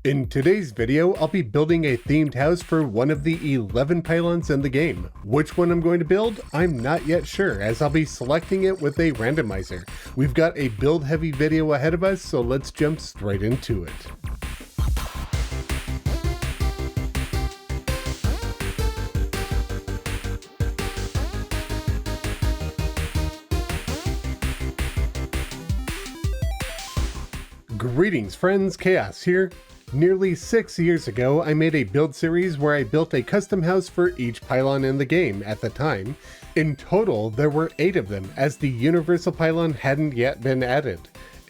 In today's video, I'll be building a themed house for one of the 11 pylons in the game. Which one I'm going to build? I'm not yet sure, as I'll be selecting it with a randomizer. We've got a build heavy video ahead of us, so let's jump straight into it. Greetings friends, Khaios here. Nearly 6 years ago, I made a build series where I built a custom house for each pylon in the game at the time. In total, there were 8 of them, as the universal pylon hadn't yet been added.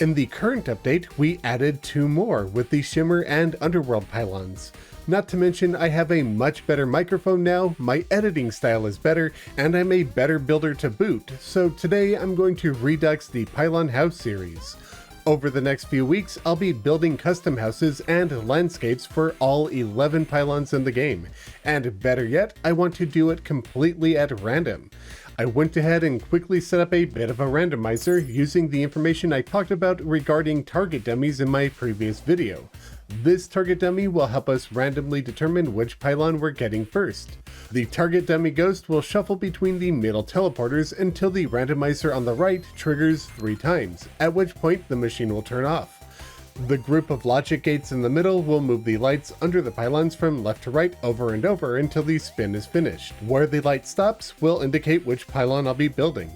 In the current update, we added 2 more with the shimmer and underworld pylons. Not to mention, I have a much better microphone now, my editing style is better, and I'm a better builder to boot, so today I'm going to redux the Pylon House series. Over the next few weeks, I'll be building custom houses and landscapes for all 11 pylons in the game, and better yet, I want to do it completely at random. I went ahead and quickly set up a bit of a randomizer using the information I talked about regarding target dummies in my previous video. This target dummy will help us randomly determine which pylon we're getting first. The target dummy ghost will shuffle between the middle teleporters until the randomizer on the right triggers 3 times, at which point the machine will turn off. The group of logic gates in the middle will move the lights under the pylons from left to right over and over until the spin is finished. Where the light stops will indicate which pylon I'll be building.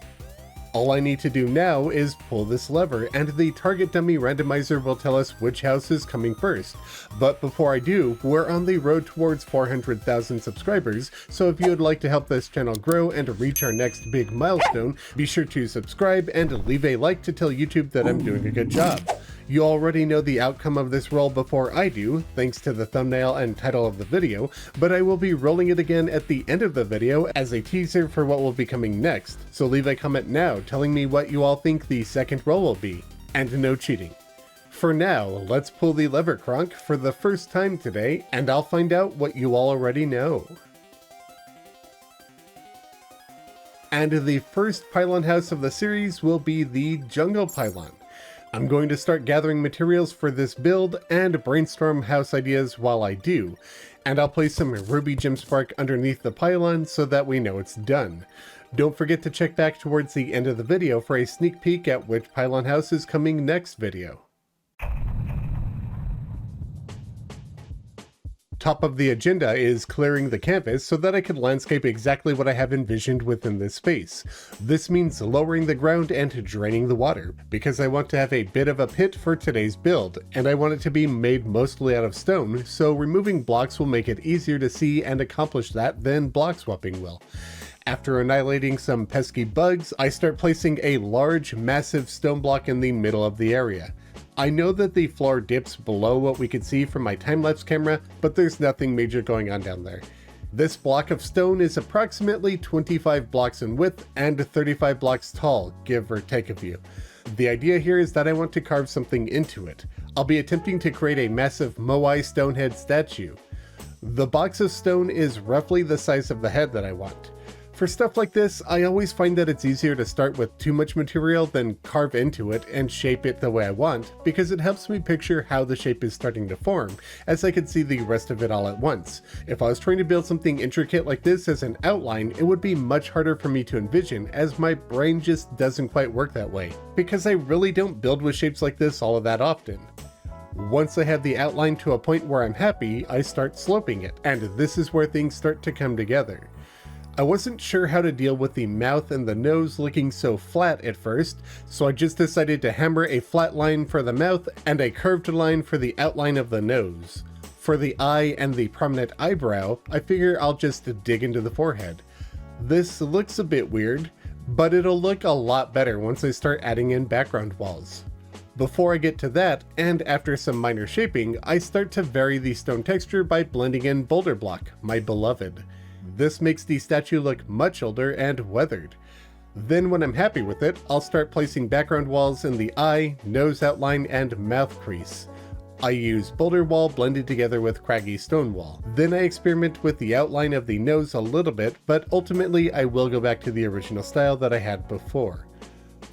All I need to do now is pull this lever and the target dummy randomizer will tell us which house is coming first. But before I do, we're on the road towards 400,000 subscribers, so if you would like to help this channel grow and reach our next big milestone, be sure to subscribe and leave a like to tell YouTube that I'm doing a good job. You already know the outcome of this roll before I do, thanks to the thumbnail and title of the video, but I will be rolling it again at the end of the video as a teaser for what will be coming next, so leave a comment now telling me what you all think the second roll will be, and no cheating. For now, let's pull the lever cronk for the first time today, and I'll find out what you all already know. And the first pylon house of the series will be the jungle pylon. I'm going to start gathering materials for this build and brainstorm house ideas while I do, and I'll place some ruby gemspark underneath the pylon so that we know it's done. Don't forget to check back towards the end of the video for a sneak peek at which pylon house is coming next video. Top of the agenda is clearing the canvas so that I can landscape exactly what I have envisioned within this space. This means lowering the ground and draining the water, because I want to have a bit of a pit for today's build, and I want it to be made mostly out of stone, so removing blocks will make it easier to see and accomplish that than block swapping will. After annihilating some pesky bugs, I start placing a large, massive stone block in the middle of the area. I know that the floor dips below what we could see from my time-lapse camera, but there's nothing major going on down there. This block of stone is approximately 25 blocks in width and 35 blocks tall, give or take a few. The idea here is that I want to carve something into it. I'll be attempting to create a massive moai stonehead statue. The box of stone is roughly the size of the head that I want. For stuff like this, I always find that it's easier to start with too much material than carve into it and shape it the way I want, because it helps me picture how the shape is starting to form, as I can see the rest of it all at once. If I was trying to build something intricate like this as an outline, it would be much harder for me to envision, as my brain just doesn't quite work that way, because I really don't build with shapes like this all of that often. Once I have the outline to a point where I'm happy, I start sloping it, and this is where things start to come together. I wasn't sure how to deal with the mouth and the nose looking so flat at first, so I just decided to hammer a flat line for the mouth and a curved line for the outline of the nose. For the eye and the prominent eyebrow, I figure I'll just dig into the forehead. This looks a bit weird, but it'll look a lot better once I start adding in background walls. Before I get to that, and after some minor shaping, I start to vary the stone texture by blending in Boulder block, my beloved. This makes the statue look much older and weathered. Then when I'm happy with it, I'll start placing background walls in the eye, nose outline, and mouth crease. I use boulder wall blended together with craggy stone wall. Then I experiment with the outline of the nose a little bit, but ultimately I will go back to the original style that I had before.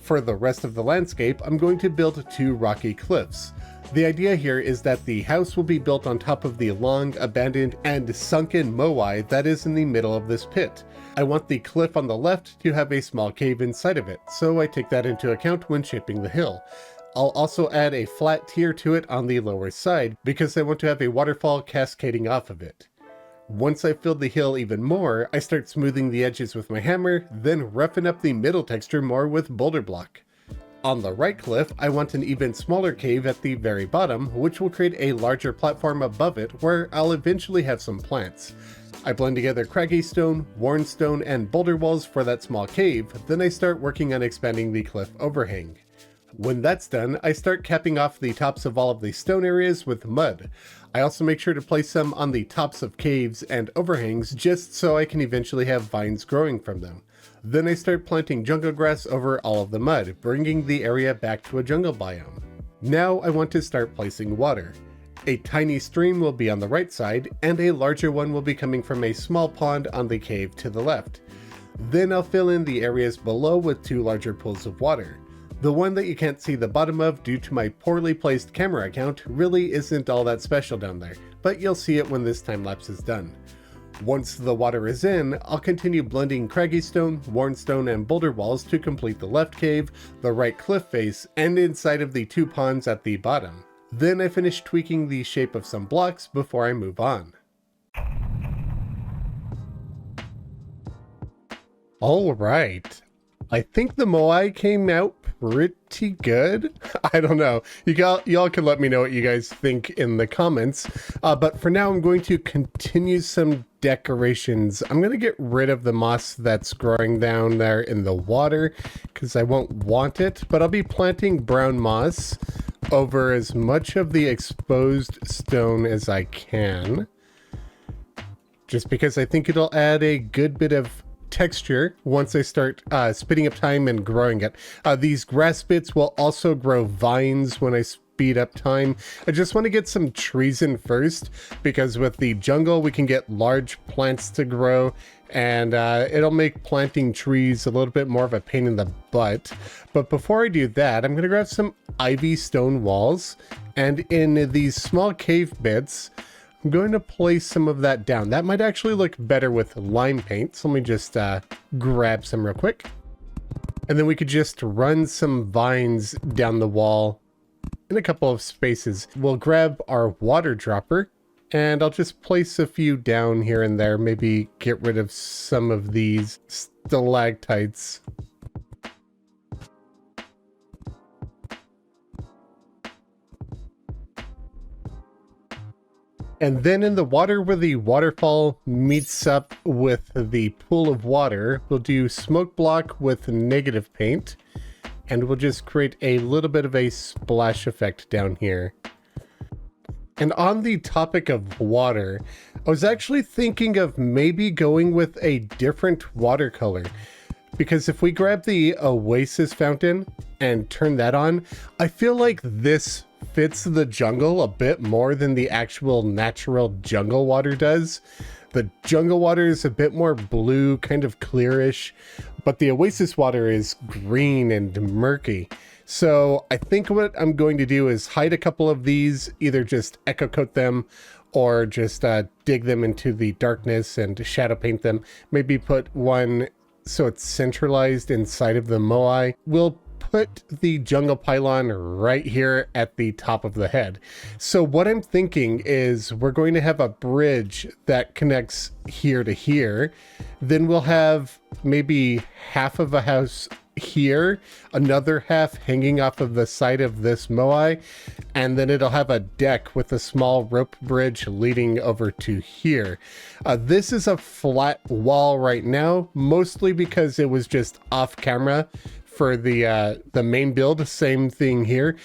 For the rest of the landscape, I'm going to build 2 rocky cliffs. The idea here is that the house will be built on top of the long, abandoned, and sunken moai that is in the middle of this pit. I want the cliff on the left to have a small cave inside of it, so I take that into account when shaping the hill. I'll also add a flat tier to it on the lower side, because I want to have a waterfall cascading off of it. Once I've filled the hill even more, I start smoothing the edges with my hammer, then roughen up the middle texture more with boulder block. On the right cliff, I want an even smaller cave at the very bottom, which will create a larger platform above it where I'll eventually have some plants. I blend together craggy stone, worn stone, and boulder walls for that small cave, then I start working on expanding the cliff overhang. When that's done, I start capping off the tops of all of the stone areas with mud. I also make sure to place some on the tops of caves and overhangs just so I can eventually have vines growing from them. Then I start planting jungle grass over all of the mud, bringing the area back to a jungle biome. Now I want to start placing water. A tiny stream will be on the right side, and a larger one will be coming from a small pond on the cave to the left. Then I'll fill in the areas below with 2 larger pools of water. The one that you can't see the bottom of due to my poorly placed camera account really isn't all that special down there, but you'll see it when this time lapse is done. Once the water is in, I'll continue blending craggy stone, worn stone, and boulder walls to complete the left cave, the right cliff face, and inside of the 2 ponds at the bottom. Then I finish tweaking the shape of some blocks before I move on. Alright, I think the moai came out pretty good. I don't know. Y'all can let me know what you guys think in the comments. But for now, I'm going to continue some decorations. I'm going to get rid of the moss that's growing down there in the water because I won't want it. But I'll be planting brown moss over as much of the exposed stone as I can. Just because I think it'll add a good bit of texture once I start speeding up time and growing it. These grass bits will also grow vines when I speed up time. I just want to get some trees in first because with the jungle we can get large plants to grow, and it'll make planting trees a little bit more of a pain in the butt. But before I do that, I'm going to grab some ivy stone walls, and in these small cave bits I'm going to place some of that down. That might actually look better with lime paint. So let me just grab some real quick. And then we could just run some vines down the wall in a couple of spaces. We'll grab our water dropper and I'll just place a few down here and there. Maybe get rid of some of these stalactites. And then in the water where the waterfall meets up with the pool of water, we'll do smoke block with negative paint, and we'll just create a little bit of a splash effect down here. And on the topic of water, I was actually thinking of maybe going with a different watercolor. Because if we grab the Oasis fountain and turn that on, I feel like this fits the jungle a bit more than the actual natural jungle water does. The jungle water is a bit more blue, kind of clearish, but the Oasis water is green and murky. So I think what I'm going to do is hide a couple of these, either just echo coat them or just dig them into the darkness and shadow paint them. Maybe put one so it's centralized inside of the moai. We'll put the jungle pylon right here at the top of the head. So what I'm thinking is we're going to have a bridge that connects here to here. Then we'll have maybe half of a house here, another half hanging off of the side of this moai, and then it'll have a deck with a small rope bridge leading over to here. This is a flat wall right now, mostly because it was just off camera for the main build. Same thing here.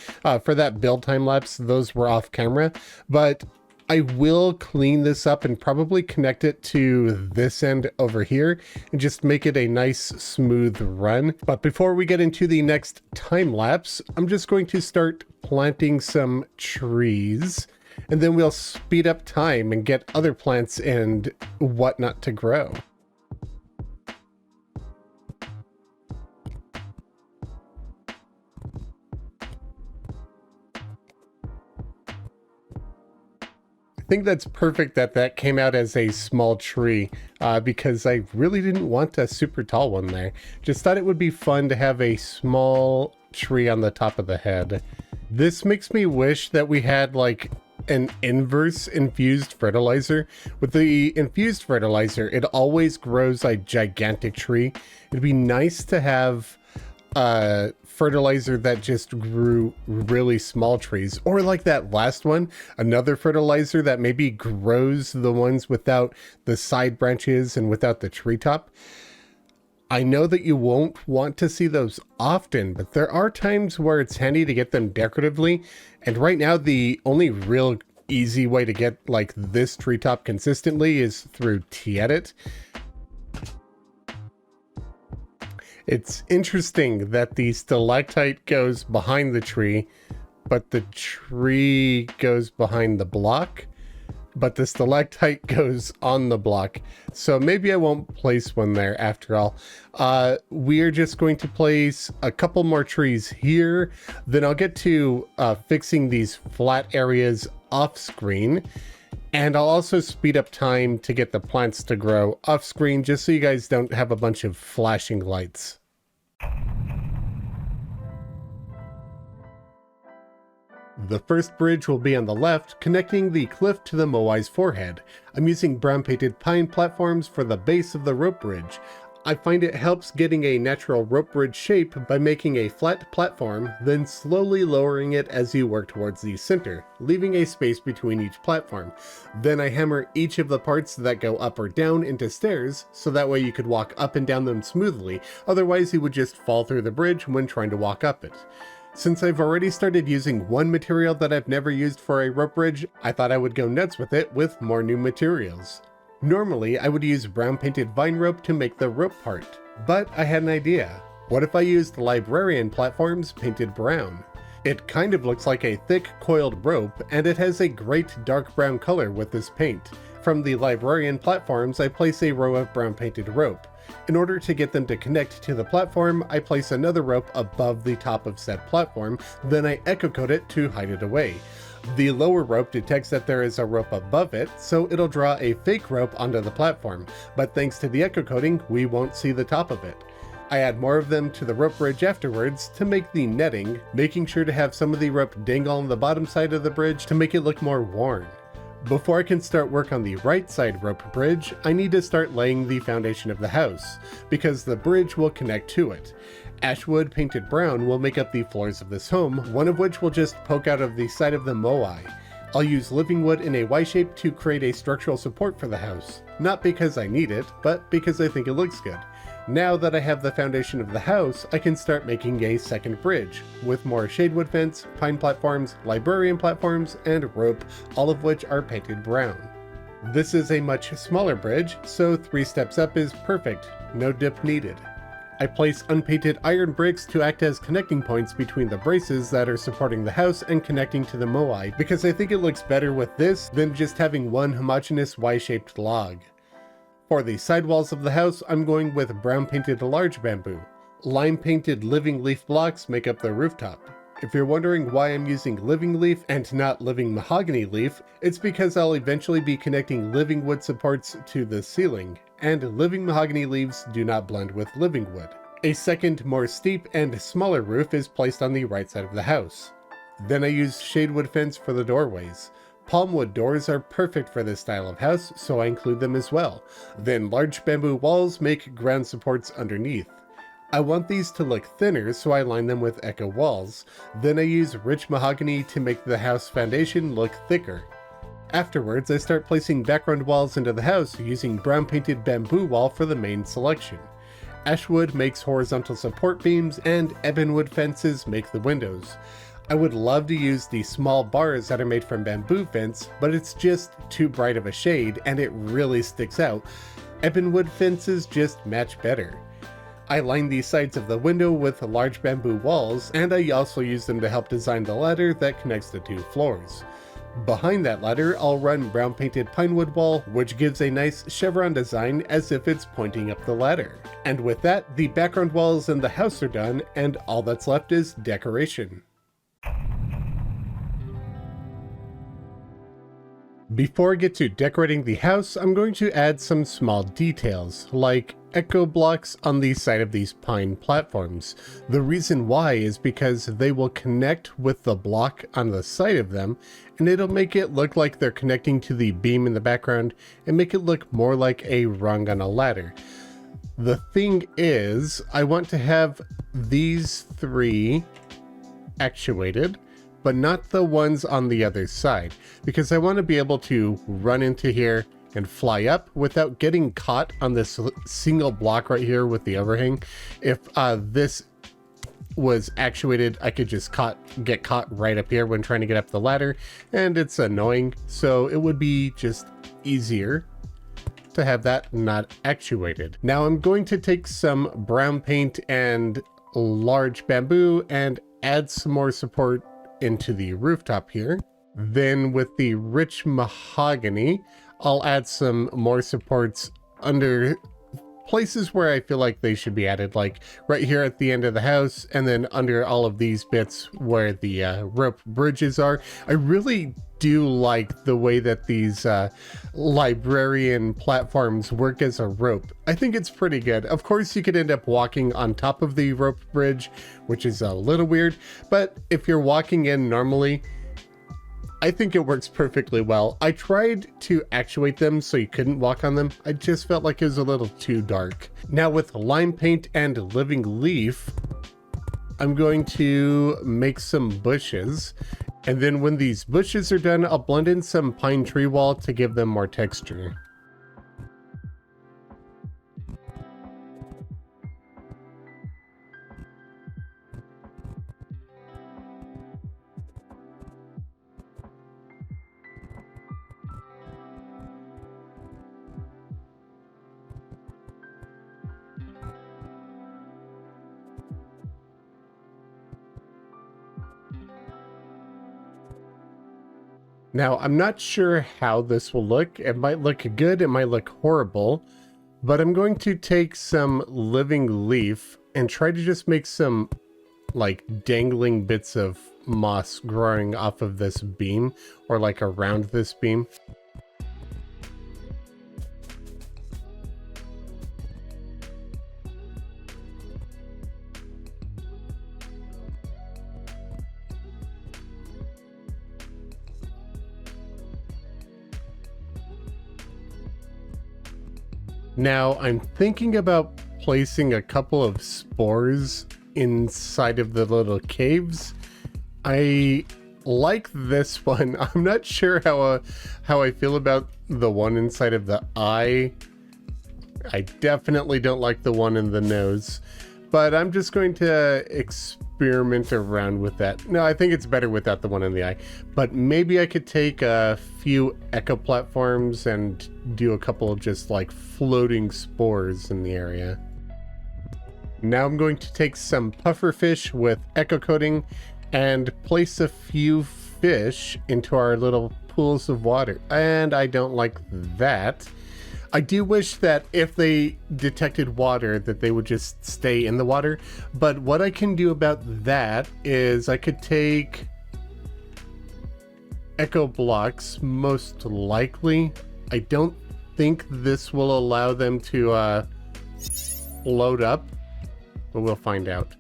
For that build time lapse, those were off camera, but I will clean this up and probably connect it to this end over here and just make it a nice smooth run. But before we get into the next time lapse, I'm just going to start planting some trees, and then we'll speed up time and get other plants and whatnot to grow. think that's perfect that that came out as a small tree, because I really didn't want a super tall one there. Just thought it would be fun to have a small tree on the top of the head. This makes me wish that we had like an inverse infused fertilizer. With the infused fertilizer, it always grows a gigantic tree. It'd be nice to have fertilizer that just grew really small trees, or like that last one, another fertilizer that maybe grows the ones without the side branches and without the treetop. I know that you won't want to see those often, but there are times where it's handy to get them decoratively, and right now the only real easy way to get like this treetop consistently is through T-Edit. It's interesting that the stalactite goes behind the tree, but the tree goes behind the block, but the stalactite goes on the block. So maybe I won't place one there after all. We're just going to place a couple more trees here. Then I'll get to fixing these flat areas off screen. And I'll also speed up time to get the plants to grow off screen, just so you guys don't have a bunch of flashing lights. The first bridge will be on the left, connecting the cliff to the moai's forehead. I'm using brown painted pine platforms for the base of the rope bridge. I find it helps getting a natural rope bridge shape by making a flat platform, then slowly lowering it as you work towards the center, leaving a space between each platform. Then I hammer each of the parts that go up or down into stairs, so that way you could walk up and down them smoothly, otherwise you would just fall through the bridge when trying to walk up it. Since I've already started using one material that I've never used for a rope bridge, I thought I would go nuts with it with more new materials. Normally, I would use brown painted vine rope to make the rope part, but I had an idea. What if I used librarian platforms painted brown? It kind of looks like a thick coiled rope, and it has a great dark brown color with this paint. From the librarian platforms, I place a row of brown painted rope. In order to get them to connect to the platform, I place another rope above the top of said platform, then I echo coat it to hide it away. The lower rope detects that there is a rope above it, so it'll draw a fake rope onto the platform, but thanks to the echo coating, we won't see the top of it. I add more of them to the rope bridge afterwards to make the netting, making sure to have some of the rope dangle on the bottom side of the bridge to make it look more worn. Before I can start work on the right side rope bridge, I need to start laying the foundation of the house, because the bridge will connect to it. Ashwood painted brown will make up the floors of this home, one of which will just poke out of the side of the moai. I'll use living wood in a Y shape to create a structural support for the house, not because I need it, but because I think it looks good. Now that I have the foundation of the house, I can start making a second bridge, with more shadewood fence, pine platforms, librarian platforms, and rope, all of which are painted brown. This is a much smaller bridge, so 3 steps up is perfect, no dip needed. I place unpainted iron bricks to act as connecting points between the braces that are supporting the house and connecting to the moai, because I think it looks better with this than just having one homogeneous Y-shaped log. For the sidewalls of the house, I'm going with brown painted large bamboo. Lime painted living leaf blocks make up the rooftop. If you're wondering why I'm using living leaf and not living mahogany leaf, it's because I'll eventually be connecting living wood supports to the ceiling, and living mahogany leaves do not blend with living wood. A second, more steep and smaller roof is placed on the right side of the house. Then I use shadewood fence for the doorways. Palmwood doors are perfect for this style of house, so I include them as well. Then large bamboo walls make ground supports underneath. I want these to look thinner, so I line them with echo walls. Then I use rich mahogany to make the house foundation look thicker. Afterwards, I start placing background walls into the house using brown painted bamboo wall for the main selection. Ashwood makes horizontal support beams, and ebonwood fences make the windows. I would love to use the small bars that are made from bamboo fence, but it's just too bright of a shade and it really sticks out. Ebonwood fences just match better. I line the sides of the window with large bamboo walls, and I also use them to help design the ladder that connects the 2 floors. Behind that ladder, I'll run brown painted pinewood wall, which gives a nice chevron design as if it's pointing up the ladder. And with that, the background walls in the house are done, and all that's left is decoration. Before I get to decorating the house, I'm going to add some small details, like echo blocks on the side of these pine platforms. The reason why is because they will connect with the block on the side of them, and it'll make it look like they're connecting to the beam in the background and make it look more like a rung on a ladder. The thing is, I want to have these three actuated, but not the ones on the other side, because I want to be able to run into here and fly up without getting caught on this single block right here with the overhang. If this was actuated, I could just get caught right up here when trying to get up the ladder, and it's annoying. So it would be just easier to have that not actuated. Now I'm going to take some brown paint and large bamboo and add some more support into the rooftop here. Then with the rich mahogany, I'll add some more supports under places where I feel like they should be added, like right here at the end of the house, and then under all of these bits where the rope bridges are. I really do like the way that these librarian platforms work as a rope. I think it's pretty good. Of course, you could end up walking on top of the rope bridge, which is a little weird, but if you're walking in normally, I think it works perfectly well. I tried to actuate them so you couldn't walk on them. I just felt like it was a little too dark. Now with lime paint and living leaf, I'm going to make some bushes. And then when these bushes are done, I'll blend in some pine tree wall to give them more texture. Now, I'm not sure how this will look. It might look good, it might look horrible, but I'm going to take some living leaf and try to just make some like dangling bits of moss growing off of this beam, or like around this beam. Now, I'm thinking about placing a couple of spores inside of the little caves. I like this one. I'm not sure how I feel about the one inside of the eye. I definitely don't like the one in the nose, but I'm just going to experiment around with that. No, I think it's better without the one in the eye, but maybe I could take a few echo platforms and do a couple of just like floating spores in the area. Now I'm going to take some pufferfish with echo coating and place a few fish into our little pools of water. And I don't like that. I do wish that if they detected water that they would just stay in the water. But what I can do about that is I could take echo blocks, most likely. I don't think this will allow them to load up, but we'll find out.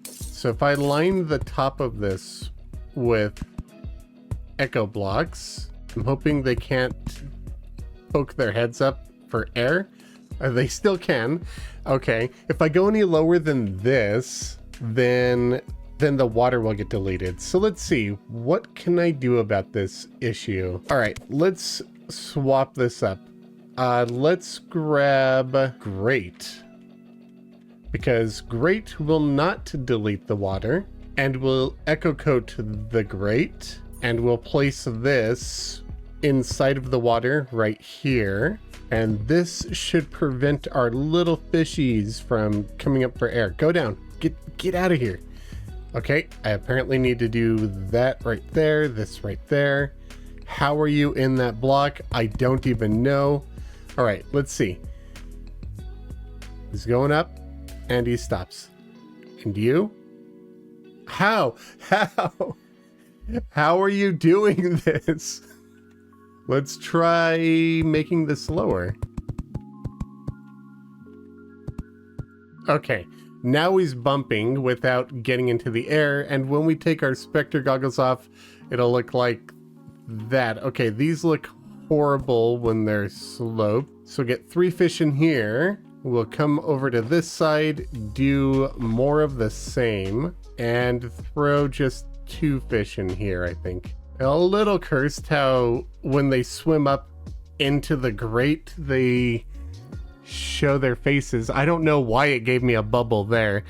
So if I line the top of this with echo blocks, I'm hoping they can't poke their heads up for air. They still can. Okay, if I go any lower than this, then the water will get deleted. So let's see, what can I do about this issue? All right, let's swap this up. Let's grab grate, because grate will not delete the water, and we'll echo coat the grate, and we'll place this inside of the water right here, and this should prevent our little fishies from coming up for air. Go down, get out of here. Okay, I apparently need to do that right there, this right there. How are you in that block? I don't even know. All right, let's see. He's going up and he stops. And you? How are you doing this? Let's try making this slower. Okay, now he's bumping without getting into the air, and when we take our Spectre goggles off, it'll look like that. Okay, these look horrible when they're sloped. So get 3 fish in here. We'll come over to this side, do more of the same, and throw just 2 fish in here, I think. A little cursed how when they swim up into the grate, they show their faces. I don't know why it gave me a bubble there.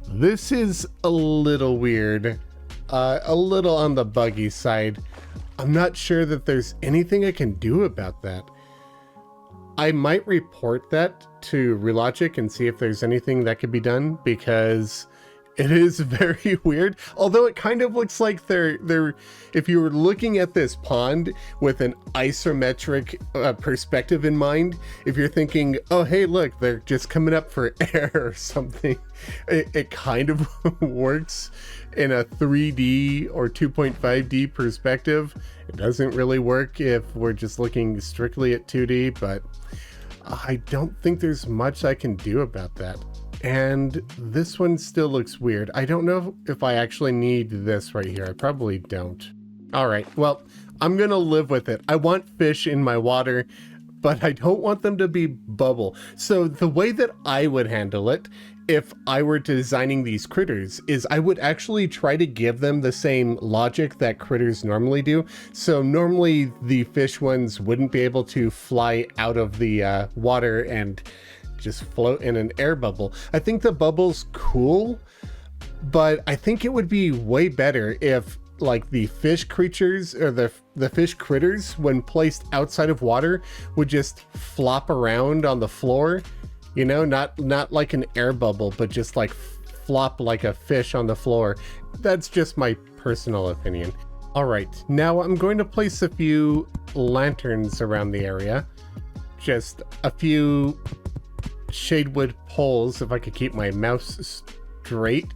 This is a little weird, a little on the buggy side. I'm not sure that there's anything I can do about that. I might report that to Relogic and see if there's anything that could be done, because it is very weird. Although it kind of looks like they're if you were looking at this pond with an isometric perspective in mind, if you're thinking, oh hey look, they're just coming up for air or something, it kind of works in a 3D or 2.5D perspective. It doesn't really work if we're just looking strictly at 2D, but I don't think there's much I can do about that. And this one still looks weird. I don't know if I actually need this right here. I probably don't. All right, well, I'm gonna live with it. I want fish in my water, but I don't want them to be bubble. So the way that I would handle it, if I were designing these critters, is I would actually try to give them the same logic that critters normally do. So normally the fish ones wouldn't be able to fly out of the water and just float in an air bubble. I think the bubble's cool, but I think it would be way better if like the fish creatures or the fish critters, when placed outside of water, would just flop around on the floor, you know, not like an air bubble, but just like flop like a fish on the floor. That's just my personal opinion. All right, now I'm going to place a few lanterns around the area, just a few shadewood poles if I could keep my mouse straight.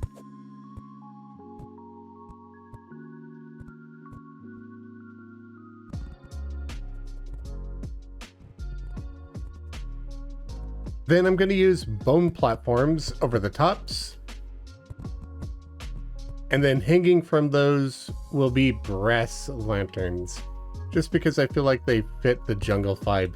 Then I'm going to use bone platforms over the tops. And then hanging from those will be brass lanterns, just because I feel like they fit the jungle vibe.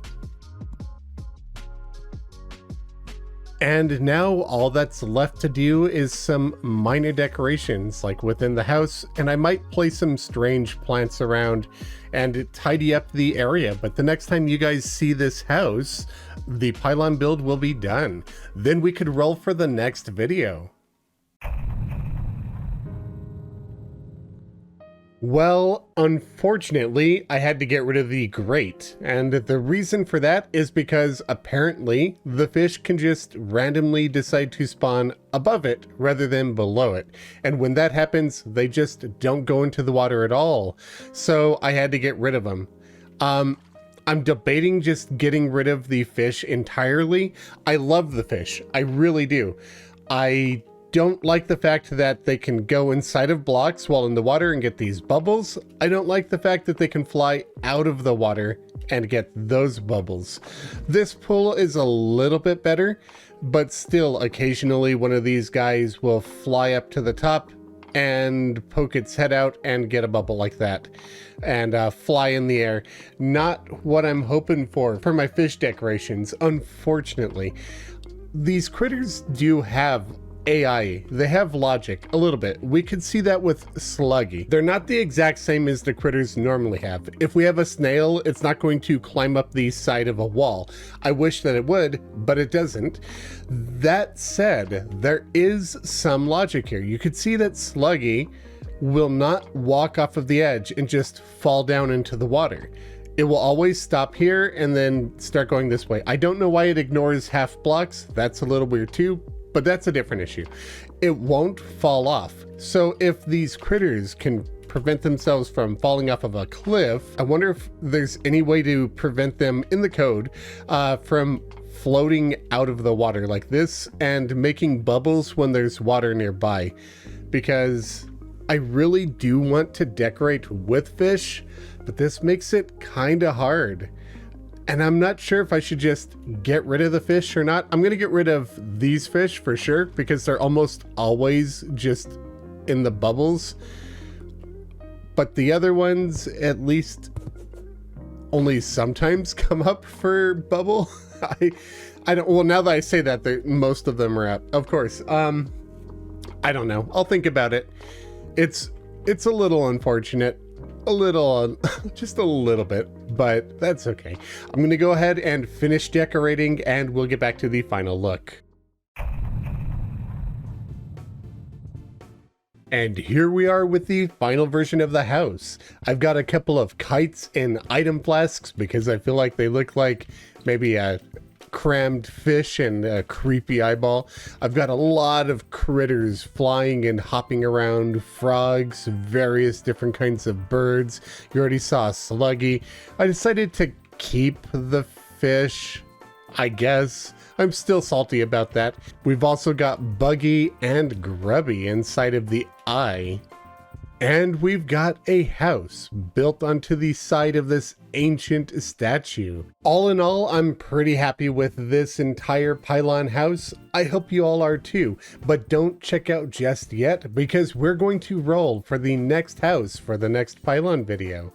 And now all that's left to do is some minor decorations, like within the house, and I might place some strange plants around and tidy up the area. But the next time you guys see this house, the pylon build will be done. Then we could roll for the next video. Well, unfortunately, I had to get rid of the grate, and the reason for that is because apparently the fish can just randomly decide to spawn above it rather than below it. And when that happens, they just don't go into the water at all. So I had to get rid of them. I'm debating just getting rid of the fish entirely. I love the fish, I really do. I don't like the fact that they can go inside of blocks while in the water and get these bubbles. I don't like the fact that they can fly out of the water and get those bubbles. This pool is a little bit better, but still occasionally one of these guys will fly up to the top and poke its head out and get a bubble like that and fly in the air. Not what I'm hoping for my fish decorations, unfortunately. These critters do have AI, they have logic a little bit. We could see that with Sluggy. They're not the exact same as the critters normally have. If we have a snail, it's not going to climb up the side of a wall. I wish that it would, but it doesn't. That said, there is some logic here. You could see that Sluggy will not walk off of the edge and just fall down into the water. It will always stop here and then start going this way. I don't know why it ignores half blocks. That's a little weird too, but that's a different issue. It won't fall off. So if these critters can prevent themselves from falling off of a cliff, I wonder if there's any way to prevent them in the code from floating out of the water like this and making bubbles when there's water nearby. Because I really do want to decorate with fish, but this makes it kind of hard. And I'm not sure if I should just get rid of the fish or not. I'm gonna get rid of these fish for sure, because they're almost always just in the bubbles. But the other ones, at least, only sometimes come up for bubble. I don't, well, now that I say that, most of them are up, of course. I don't know, I'll think about it. It's a little unfortunate, a little, just a little bit, but that's okay. I'm gonna go ahead and finish decorating and we'll get back to the final look. And here we are with the final version of the house. I've got a couple of kites in item flasks because I feel like they look like maybe a crammed fish and a creepy eyeball. I've got a lot of critters flying and hopping around, frogs, various different kinds of birds. You already saw a sluggy. I decided to keep the fish, I guess. I'm still salty about that. We've also got Buggy and Grubby inside of the eye. And we've got a house built onto the side of this ancient statue. All in all, I'm pretty happy with this entire Pylon house. I hope you all are too, but don't check out just yet because we're going to roll for the next house for the next Pylon video.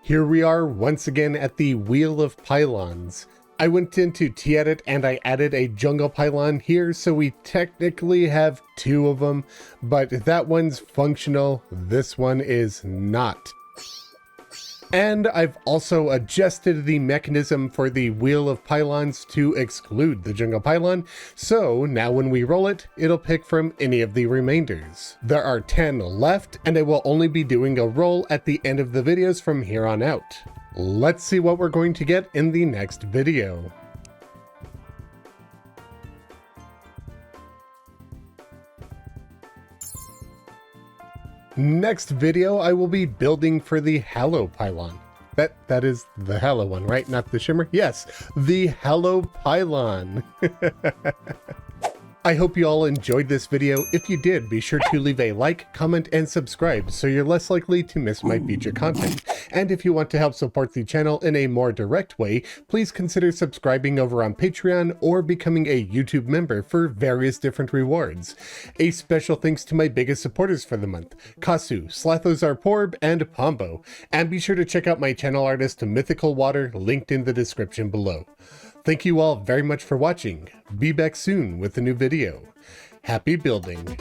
Here we are once again at the Wheel of Pylons. I went into T-Edit and I added a jungle pylon here, so we technically have two of them, but that one's functional, this one is not. And I've also adjusted the mechanism for the Wheel of Pylons to exclude the jungle pylon, so now when we roll it, it'll pick from any of the remainders. There are 10 left, and I will only be doing a roll at the end of the videos from here on out. Let's see what we're going to get in the next video. Next video, I will be building for the Hallow Pylon. That is the Hallow one, right? Not the Shimmer? Yes, the Hallow Pylon. I hope you all enjoyed this video. If you did, be sure to leave a like, comment, and subscribe so you're less likely to miss my future content. And if you want to help support the channel in a more direct way, please consider subscribing over on Patreon or becoming a YouTube member for various different rewards. A special thanks to my biggest supporters for the month, Kasu, Slathozar Porb, and Pombo. And be sure to check out my channel artist MythicalWater, linked in the description below. Thank you all very much for watching. Be back soon with a new video. Happy building.